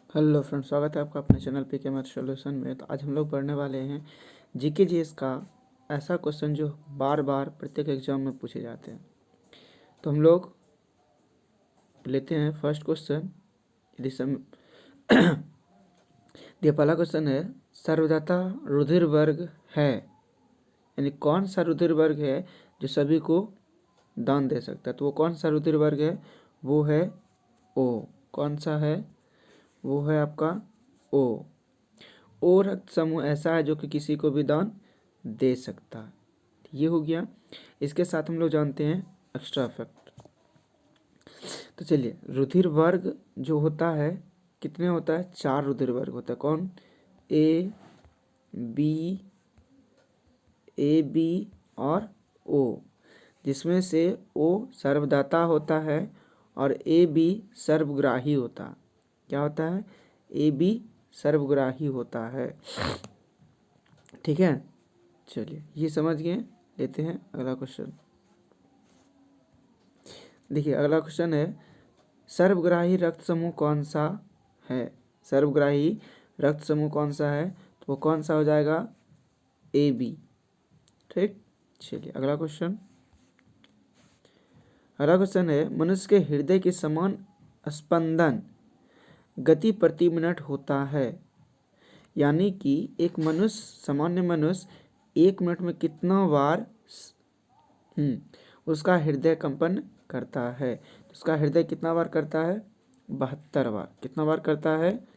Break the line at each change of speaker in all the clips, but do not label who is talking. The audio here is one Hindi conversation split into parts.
हेलो फ्रेंड्स, स्वागत है आपका अपने चैनल पीके मैथ सॉल्यूशन में। तो आज हम लोग पढ़ने वाले हैं जीके जीएस का ऐसा क्वेश्चन जो बार बार प्रत्येक एग्जाम में पूछे जाते हैं। तो हम लोग लेते हैं फर्स्ट क्वेश्चन। यदि पहला क्वेश्चन है, सर्वदाता रुधिर वर्ग है, यानी कौन सा रुधिर वर्ग है जो सभी को दान दे सकता है। तो वो कौन सा रुधिर वर्ग है? वो है ओ। कौन सा है? वो है आपका ओ रक्त समूह ऐसा है जो कि किसी को भी दान दे सकता है। ये हो गया। इसके साथ हम लोग जानते हैं एक्स्ट्रा फैक्ट। तो चलिए, रुधिर वर्ग जो होता है कितने होता है? 4 रुधिर वर्ग होता है। कौन? ए बी और ओ, जिसमें से ओ सर्वदाता होता है और ए बी सर्वग्राही होता है। क्या होता है? ए बी सर्वग्राही होता है। ठीक है, चलिए ये समझ गए। लेते हैं अगला क्वेश्चन। देखिए अगला क्वेश्चन है, सर्वग्राही रक्त समूह कौन सा है? सर्वग्राही रक्त समूह कौन सा है? तो वो कौन सा हो जाएगा? A B. ठीक, चलिए अगला क्वेश्चन। अगला क्वेश्चन है, मनुष्य के हृदय की समान स्पंदन गति प्रति मिनट होता है, यानी कि एक मनुष्य, सामान्य मनुष्य 1 मिनट में कितना बार उसका हृदय कंपन करता है। उसका हृदय कितना बार करता है? 72 बार। कितना बार करता है?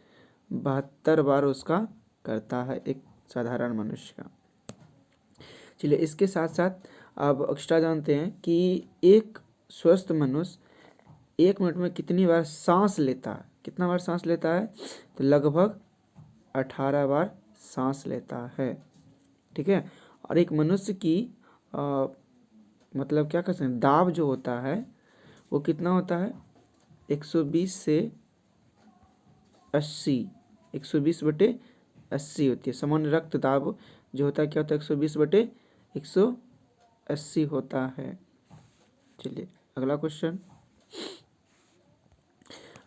72 बार उसका करता है एक साधारण मनुष्य का। चलिए इसके साथ साथ अब एक्स्ट्रा जानते हैं कि एक स्वस्थ मनुष्य 1 मिनट में कितनी बार सांस लेता है। कितना बार सांस लेता है? तो लगभग 18 बार सांस लेता है। ठीक है, और एक मनुष्य की मतलब क्या कर सकते हैं, दाब जो होता है वो कितना होता है? 120 से 80, 120/80 होती है। सामान्य रक्त दाब जो होता है क्या होता है? 120/180 होता है। चलिए अगला क्वेश्चन।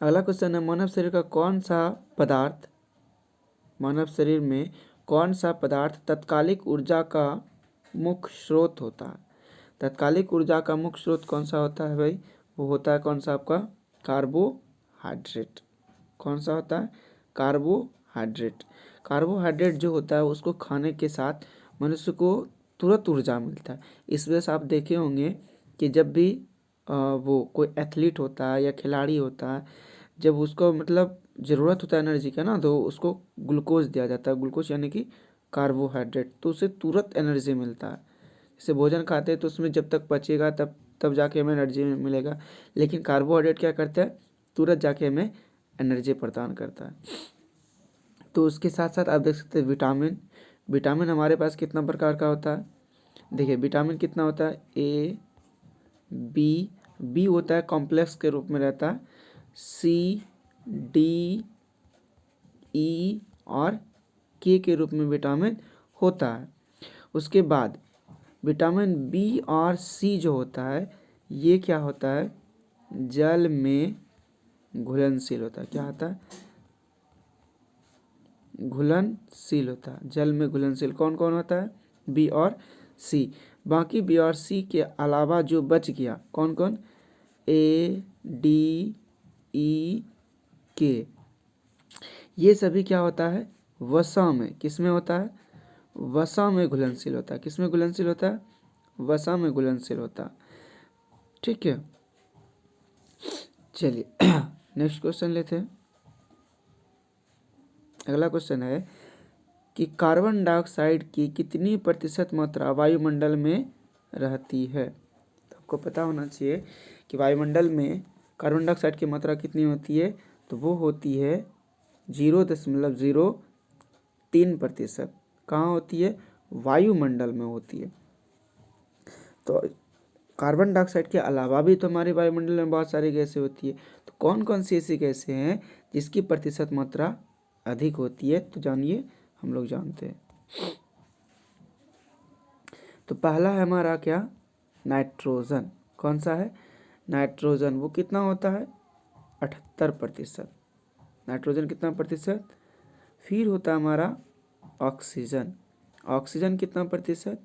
अगला क्वेश्चन है, मानव शरीर का कौन सा पदार्थ, मानव शरीर में कौन सा पदार्थ तात्कालिक ऊर्जा का मुख्य स्रोत होता है? तात्कालिक ऊर्जा का मुख्य स्रोत कौन सा होता है भाई? वो होता है कौन सा? आपका कार्बोहाइड्रेट। कौन सा होता है? कार्बोहाइड्रेट। कार्बोहाइड्रेट जो होता है उसको खाने के साथ मनुष्य को तुरंत ऊर्जा मिलता है। इस वजह से आप देखे होंगे कि जब भी वो कोई एथलीट होता है या खिलाड़ी होता है, जब उसको मतलब ज़रूरत होता है एनर्जी का ना, तो उसको ग्लूकोज दिया जाता है। ग्लूकोज यानी कि कार्बोहाइड्रेट, तो उसे तुरंत एनर्जी मिलता है। जैसे भोजन खाते हैं तो उसमें जब तक पचेगा तब जाके हमें एनर्जी मिलेगा, लेकिन कार्बोहाइड्रेट क्या करता है? तुरंत जाके हमें एनर्जी प्रदान करता है। तो उसके साथ साथ आप देख सकते हैं विटामिन। विटामिन हमारे पास कितना प्रकार का होता है? देखिए विटामिन कितना होता है? ए बी होता है कॉम्प्लेक्स के रूप में रहता है, सी डी ई और के रूप में विटामिन होता है। उसके बाद विटामिन बी और सी जो होता है ये क्या होता है? जल में घुलनशील होता है। क्या होता है? घुलनशील होता है। जल में घुलनशील कौन कौन होता है? बी और सी। बाकी बी और सी के अलावा जो बच गया कौन कौन? ए डी ई के, ये सभी क्या होता है? वसा में। किस में होता है? वसा में घुलनशील होता है। किस में घुलनशील होता है? वसा में घुलनशील होता है। ठीक है, चलिए नेक्स्ट क्वेश्चन लेते हैं। अगला क्वेश्चन है कि कार्बन डाइऑक्साइड की कितनी प्रतिशत मात्रा वायुमंडल में रहती है? तो आपको पता होना चाहिए कि वायुमंडल में कार्बन डाइऑक्साइड की मात्रा कितनी होती है। तो वो होती है 0.03%। कहाँ होती है? वायुमंडल में होती है। तो कार्बन डाइऑक्साइड के अलावा भी तो हमारे वायुमंडल में बहुत सारी गैसें होती है। तो कौन कौन सी ऐसी गैसें हैं जिसकी प्रतिशत मात्रा अधिक होती है? तो जानिए, हम लोग जानते हैं। तो पहला है हमारा क्या? नाइट्रोजन। कौन सा है? नाइट्रोजन। वो कितना होता है? 78%। नाइट्रोजन कितना प्रतिशत। फिर होता है हमारा ऑक्सीजन, ऑक्सीजन कितना प्रतिशत,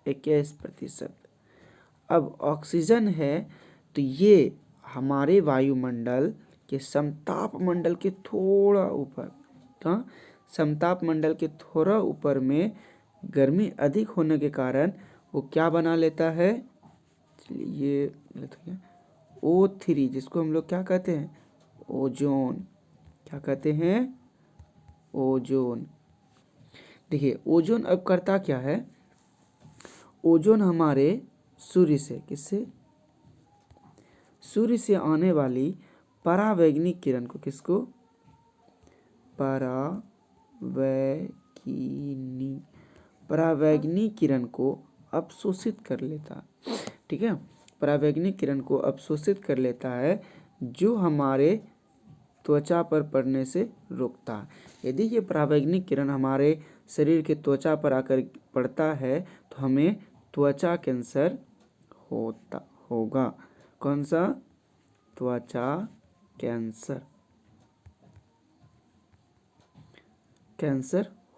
21%। अब ऑक्सीजन है तो ये हमारे वायुमंडल के समताप मंडल के थोड़ा ऊपर, कहाँ, समताप मंडल के थोड़ा ऊपर में गर्मी अधिक होने के कारण वो क्या बना लेता है, ये O3, जिसको हम लोग क्या कहते हैं, ओजोन। क्या कहते हैं, ओजोन। देखिए ओजोन अब करता क्या है, ओजोन हमारे सूर्य से, किससे, सूर्य से आने वाली परावैंगनिक किरण को, किसको, परावैंगनिक किरण को अवशोषित कर लेता है। ठीक है, परावैंगनिक किरण को अवशोषित कर लेता है, जो हमारे त्वचा पर पड़ने से रोकता है। यदि ये परावैंगनिक किरण हमारे शरीर के त्वचा पर आकर पड़ता है तो हमें त्वचा कैंसर होगा। कौन सा, त्वचा कैंसर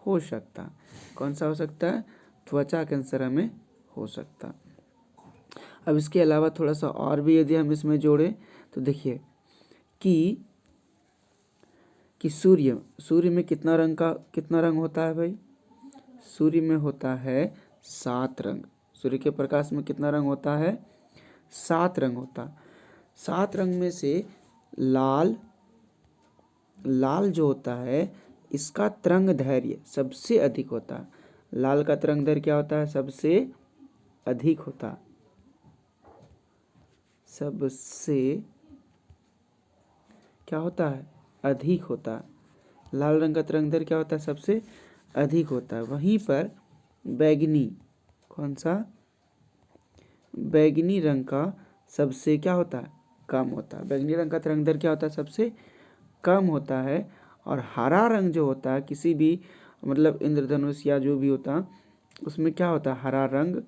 हो सकता है। कौन सा हो सकता है, त्वचा कैंसर हमें हो सकता है। अब इसके अलावा थोड़ा सा और भी यदि हम इसमें जोड़ें तो देखिए कि सूर्य में कितना रंग होता है भाई, सूर्य में होता है 7 रंग। सूर्य के प्रकाश में कितना रंग होता है, 7 रंग होता है। 7 रंग में से लाल जो होता है इसका तरंग दैर्घ्य सबसे अधिक होता है। लाल का तरंग दैर्घ्य क्या होता है, सबसे अधिक होता है, सबसे क्या होता है, अधिक होता है। लाल रंग का तरंग दैर्घ्य क्या होता है, सबसे अधिक होता है। वहीं पर बैगनी, कौन सा, बैगनी रंग का सबसे क्या होता है, कम होता है। बैगनी रंग का तरंग दैर्घ्य क्या होता है, सबसे कम होता है। और हरा रंग जो होता है किसी भी मतलब इंद्रधनुष या जो भी होता है उसमें क्या होता है, हरा रंग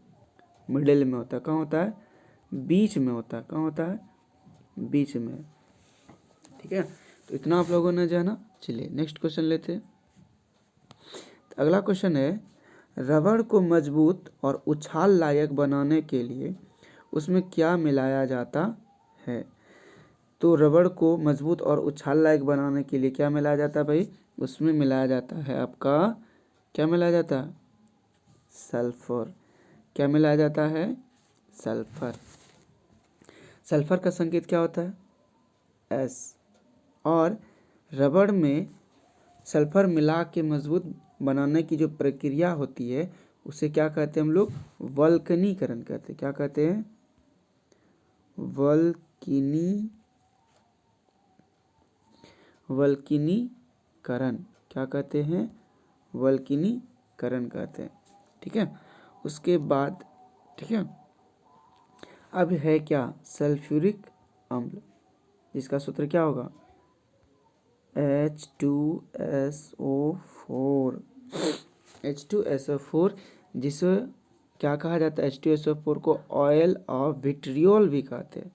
मिडिल में होता है। कहाँ होता है, बीच में होता है। कहाँ होता है, बीच में। ठीक है, तो इतना आप लोगों ने जाना। चलिए नेक्स्ट क्वेश्चन लेते हैं। तो अगला क्वेश्चन है, रबड़ को मजबूत और उछाल लायक बनाने के लिए उसमें क्या मिलाया जाता है। तो रबड़ को मजबूत और उछाल लायक बनाने के लिए क्या मिलाया जाता है भाई, उसमें मिलाया जाता है आपका, क्या मिलाया जाता है, सल्फर। क्या मिलाया जाता है, सल्फर। सल्फर का संकेत क्या होता है, S। और रबड़ में सल्फर मिला के मजबूत बनाने की जो प्रक्रिया होती है उसे क्या कहते हैं हम लोग, वल्कनीकरण कहते हैं। क्या कहते हैं, वल्कनीकरण। क्या कहते हैं, वल्कनीकरण कहते हैं। ठीक है, उसके बाद ठीक है, अब है क्या, सल्फ्यूरिक अम्ल, जिसका सूत्र क्या होगा, H2SO4। H2SO4 जिसे क्या कहा जाता है, H2SO4 को ऑयल ऑफ विट्रियोल भी कहते हैं,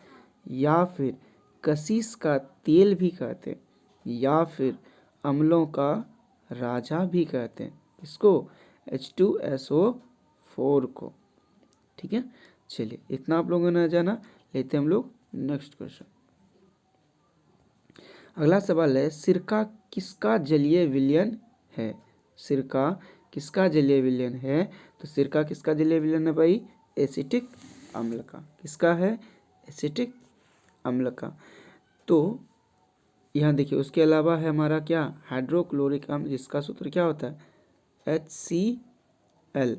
या फिर कशिश का तेल भी कहते हैं, या फिर अम्लों का राजा भी कहते हैं। इसको H2SO4 को। ठीक है, चलिए इतना आप लोगों ने जाना। लेते हम लोग नेक्स्ट क्वेश्चन। अगला सवाल है, सिरका किसका जलीय विलयन है। सिरका किसका जलीय विलयन है, तो सिरका किसका जलीय विलयन है भाई, एसिटिक अम्ल का। किसका है, एसिटिक अम्ल का। तो यहाँ देखिए उसके अलावा है हमारा क्या, हाइड्रोक्लोरिक अम्ल, जिसका सूत्र क्या होता है, HCl।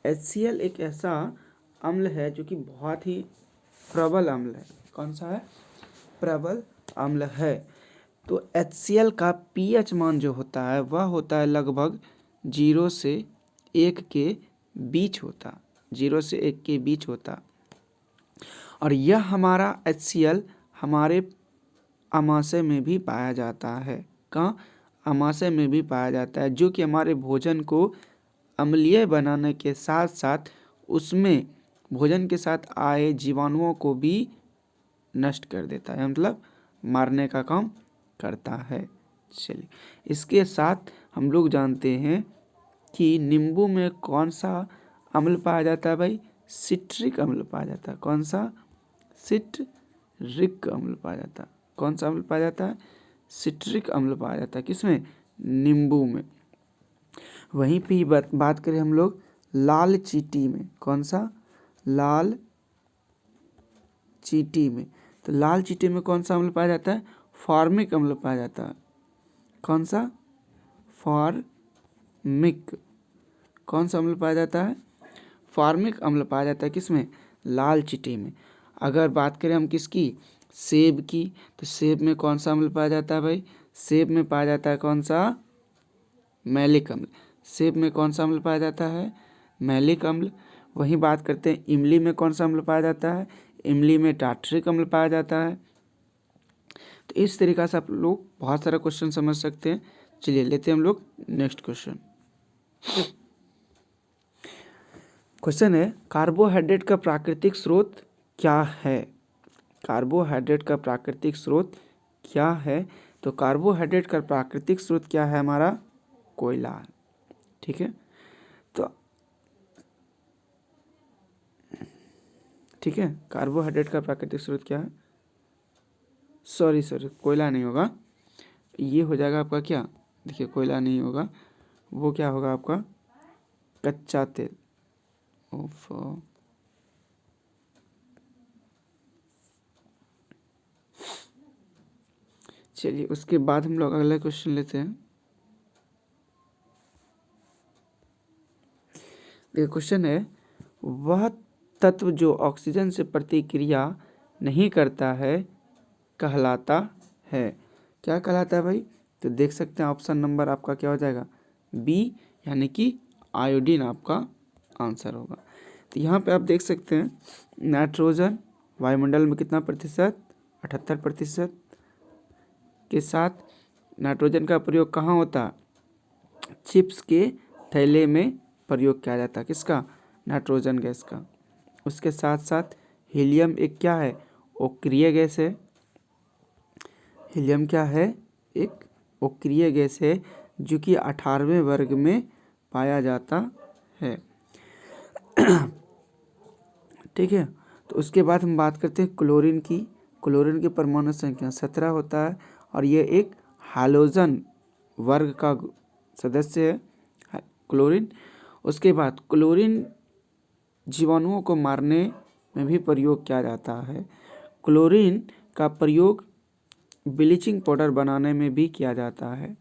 HCl एक ऐसा अम्ल है जो कि बहुत ही प्रबल अम्ल है। कौन सा है, प्रबल अम्ल है। तो HCl का pH मान जो होता है वह होता है लगभग 0 से 1 के बीच होता, 0 से 1 के बीच होता। और यह हमारा HCl हमारे आमाशय में भी पाया जाता है। कहाँ, आमाशय में भी पाया जाता है, जो कि हमारे भोजन को अम्लीय बनाने के साथ साथ उसमें भोजन के साथ आए जीवाणुओं को भी नष्ट कर देता है, मतलब मारने का काम करता है। चलिए, इसके साथ हम लोग जानते हैं कि नींबू में कौन सा अम्ल पाया जाता है भाई? सिट्रिक अम्ल पाया जाता है। कौन सा? सिट्रिक अम्ल पाया जाता है। कौन सा अम्ल पाया जाता है? सिट्रिक अम्ल पाया जाता है। किसमें? नींबू में। वहीं पे बात करें हम लोग लाल चींटी में। कौन सा? लाल चींटी में। तो लाल चींटी में कौन सा अम्ल पाया जाता है? फॉर्मिक अम्ल पाया जाता है। कौन सा? फॉर्मिक। कौन सा अम्ल पाया जाता है? फॉर्मिक अम्ल पाया जाता है। किसमें? लाल चींटी में। अगर बात करें हम किसकी? सेब की, तो सेब में कौन सा अम्ल पाया जाता है भाई? सेब में पाया जाता है कौन सा? मैलिक अम्ल। सेब में कौन सा अम्ल पाया जाता है? मैलिक अम्ल। वहीं बात करते हैं इमली में कौन सा अम्ल पाया जाता है? इमली में टार्ट्रिक अम्ल पाया जाता है। तो इस तरीक़ा से आप लोग बहुत सारा क्वेश्चन समझ सकते हैं। चलिए लेते हैं हम लोग नेक्स्ट क्वेश्चन। क्वेश्चन है कार्बोहाइड्रेट का प्राकृतिक स्रोत क्या है? कार्बोहाइड्रेट का प्राकृतिक स्रोत क्या है? तो कार्बोहाइड्रेट का प्राकृतिक स्रोत क्या है हमारा? कोयला। ठीक है, तो ठीक है, कार्बोहाइड्रेट का प्राकृतिक स्रोत क्या है? सॉरी कोयला नहीं होगा, ये हो जाएगा आपका क्या? देखिए कोयला नहीं होगा, वो क्या होगा आपका? कच्चा तेल। चलिए उसके बाद हम लोग अगला क्वेश्चन लेते हैं। देखिए क्वेश्चन है वह तत्व जो ऑक्सीजन से प्रतिक्रिया नहीं करता है कहलाता है। क्या कहलाता है भाई? तो देख सकते हैं ऑप्शन नंबर आपका क्या हो जाएगा? बी, यानी कि आयोडीन आपका आंसर होगा। तो यहाँ पे आप देख सकते हैं नाइट्रोजन वायुमंडल में कितना प्रतिशत? 78% के साथ नाइट्रोजन का प्रयोग कहाँ होता है? चिप्स के थैले में प्रयोग किया जाता है। किसका? नाइट्रोजन गैस का। उसके साथ साथ हीलियम एक क्या है? अक्रिय गैस है। हीलियम क्या है? एक अक्रिय गैस है जो कि 18वें वर्ग में पाया जाता है। ठीक है, तो उसके बाद हम बात करते हैं क्लोरीन की। क्लोरीन की परमाणु संख्या 17 होता है और ये एक हैलोजन वर्ग का सदस्य है क्लोरीन। उसके बाद क्लोरीन जीवाणुओं को मारने में भी प्रयोग किया जाता है। क्लोरीन का प्रयोग ब्लीचिंग पाउडर बनाने में भी किया जाता है।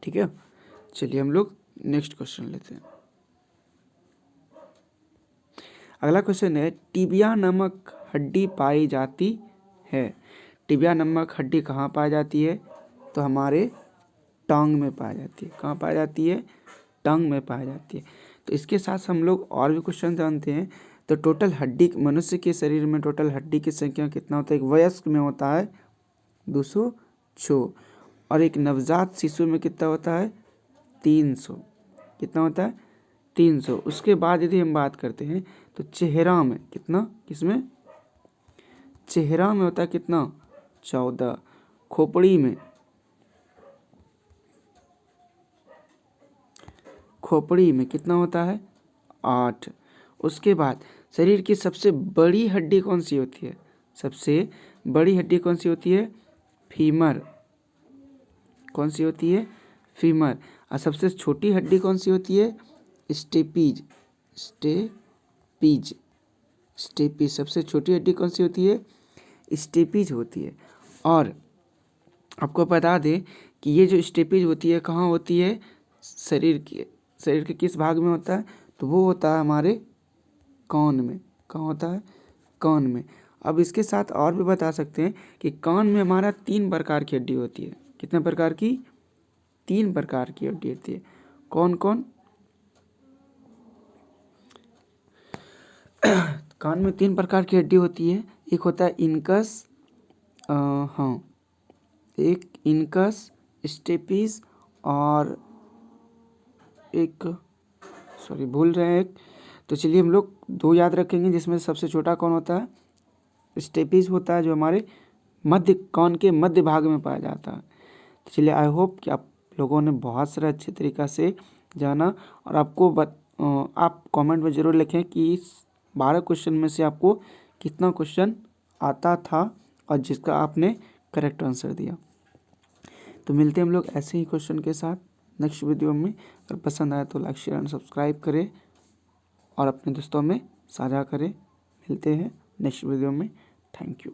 ठीक है, चलिए हम लोग नेक्स्ट क्वेश्चन लेते हैं। अगला क्वेश्चन है टिबिया नामक हड्डी पाई जाती है। टिबिया नामक हड्डी कहाँ पाई जाती है? तो हमारे टांग में पाई जाती है। कहाँ पाई जाती है? टांग में पाई जाती है। तो इसके साथ हम लोग और भी क्वेश्चन जानते हैं। तो टोटल हड्डी मनुष्य के शरीर में टोटल हड्डी की संख्या कितना होता है? एक वयस्क में होता है 206 और एक नवजात शिशु में कितना होता है? 300। कितना होता है? 300। उसके बाद यदि हम बात करते हैं तो चेहरा में कितना? किसमें? चेहरा में होता है कितना? 14। खोपड़ी में कितना होता है? 8। उसके बाद शरीर की सबसे बड़ी हड्डी कौन सी होती है? सबसे बड़ी हड्डी कौन सी होती है? फीमर। कौन सी होती है? फीमर। और सबसे छोटी हड्डी कौन सी होती है? स्टेपीज। सबसे छोटी हड्डी कौन सी होती है? स्टेपीज होती है। और आपको बता दें कि ये जो स्टेपीज होती है कहाँ होती है? शरीर के किस भाग में होता है? तो वो होता है हमारे कान में। कहाँ होता है? कान में। अब इसके साथ और भी बता सकते हैं कि कान में हमारा 3 प्रकार की हड्डी होती है। कितने प्रकार की? 3 प्रकार की हड्डी होती है। कौन कौन? कान में 3 प्रकार की हड्डी होती है। एक होता है इनकस, एक इनकस, स्टेपीज और एक भूल रहे हैं एक। तो चलिए हम लोग 2 याद रखेंगे जिसमें सबसे छोटा कौन होता है? स्टेपीज होता है जो हमारे कान के मध्य भाग में पाया जाता है। तो चलिए आई होप कि आप लोगों ने बहुत सारा अच्छे तरीक़ा से जाना। और आप कमेंट में ज़रूर लिखें कि इस 12 क्वेश्चन में से आपको कितना क्वेश्चन आता था और जिसका आपने करेक्ट आंसर दिया। तो मिलते हैं हम लोग ऐसे ही क्वेश्चन के साथ नेक्स्ट वीडियो में। अगर पसंद आया तो लाइक शेयर एंड सब्सक्राइब करें और अपने दोस्तों में साझा करें। मिलते हैं नेक्स्ट वीडियो में। Thank you.